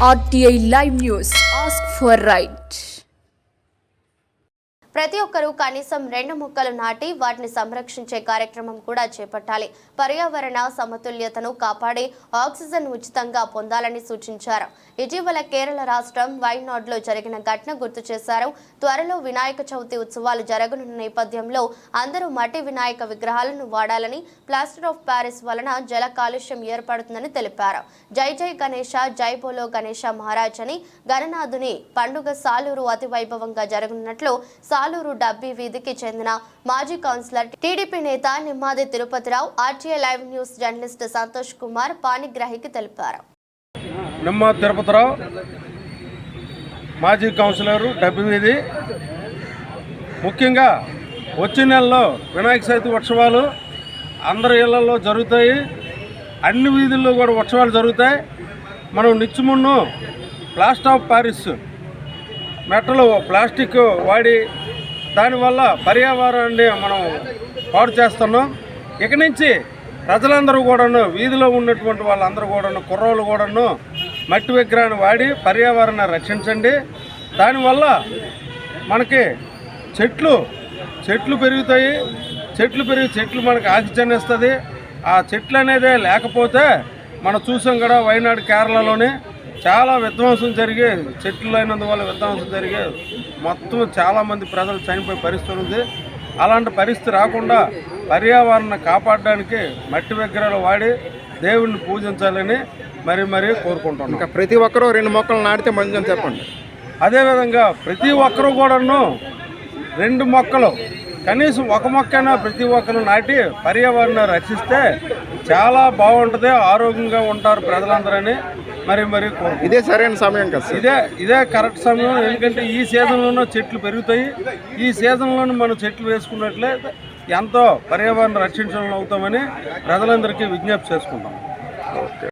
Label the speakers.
Speaker 1: RTI Live News. Ask for right.
Speaker 2: ప్రతి ఒక్కరూ కనీసం 2 మొక్కలు నాటి వాటిని సంరక్షించే కార్యక్రమం కూడా చేపట్టాలి. పర్యావరణ సమతుల్యతను కాపాడి ఆక్సిజన్ ఉచితంగా పొందాలని సూచించారు. ఇటీవల కేరళ రాష్ట్రం వైనాడ్లో జరిగిన ఘటన గుర్తు చేశారు. త్వరలో వినాయక చవితి ఉత్సవాలు జరగనున్న నేపథ్యంలో అందరూ మట్టి వినాయక విగ్రహాలను వాడాలని, ప్లాస్టర్ ఆఫ్ ప్యారిస్ వలన జల కాలుష్యం ఏర్పడుతుందని తెలిపారు. జై జై గణేష, జై బోలో గణేష మహారాజ్ అని గణనాథుని పండుగ సాలూరు అతివైభవంగా జరగనున్నట్లు సాలూరు డబ్బీ వీధికి చెందిన మాజీ కౌన్సిలర్ టీడీపీ నేత Nimmadi Tirupatirao RTI live news journalist Santosh Kumar పాణిగ్రాహికి తెలిపారు.
Speaker 3: నిమ్మాది తిరుపతిరావు మాజీ కౌన్సిలర్ డబ్బీ వీధి. ముఖ్యంగా వచ్చే నెలలో వినాయక చవితి ఉత్సవాలు అందరి ఇళ్లలో జరుగుతాయి. అన్ని వీధుల్లో కూడా ఉత్సవాలు జరుగుతాయి. మనం నిత్యమున్ను ప్లాస్టర్ ఆఫ్ ప్యారిస్ మెట్టలు ప్లాస్టిక్ వాడి దానివల్ల పర్యావరణాన్ని మనం పాడు చేస్తున్నాం. ఇక నుంచి ప్రజలందరూ కూడాను, వీధిలో ఉన్నటువంటి వాళ్ళందరూ కూడాను, కుర్రోళ్ళు కూడాను మట్టి విగ్రహాన్ని వాడి పర్యావరణాన్ని రక్షించండి. దానివల్ల మనకి చెట్లు పెరుగుతాయి. చెట్లు మనకి ఆక్సిజన్ ఇస్తుంది. ఆ చెట్లు అనేదే లేకపోతే మనం చూసాం కూడా వైనాడు కేరళలోనే చాలా విధ్వంసం జరిగి, చెట్లు అయినందువల్ల విధ్వంసం జరిగి మొత్తం చాలామంది ప్రజలు చనిపోయే పరిస్థితి ఉంది. అలాంటి పరిస్థితి రాకుండా పర్యావరణాన్ని కాపాడడానికి మట్టి విగ్రహాలు వాడి దేవుడిని పూజించాలని మరీ కోరుకుంటున్నాం.
Speaker 4: ఇంకా ప్రతి ఒక్కరూ 2 మొక్కలు నాటితే మంచిదని చెప్పండి.
Speaker 3: అదేవిధంగా ప్రతి ఒక్కరూ కూడాను 2 మొక్కలు, కనీసం 1 మొక్కైనా ప్రతి ఒక్కరు నాటి పర్యావరణాన్ని రక్షిస్తే చాలా బాగుంటుంది, ఆరోగ్యంగా ఉంటారు ప్రజలందరని మరీ కోరుకుంటున్నాం.
Speaker 4: ఇదే సరైన సమయం కదా,
Speaker 3: ఇదే కరెక్ట్ సమయం. ఎందుకంటే ఈ సీజన్లోనూ చెట్లు పెరుగుతాయి. ఈ సీజన్లోనూ మనం చెట్లు వేసుకున్నట్లయితే ఎంతో పర్యావరణ రక్షించడం అవుతామని ప్రజలందరికీ విజ్ఞప్తి చేసుకుంటాం.
Speaker 4: ఓకే.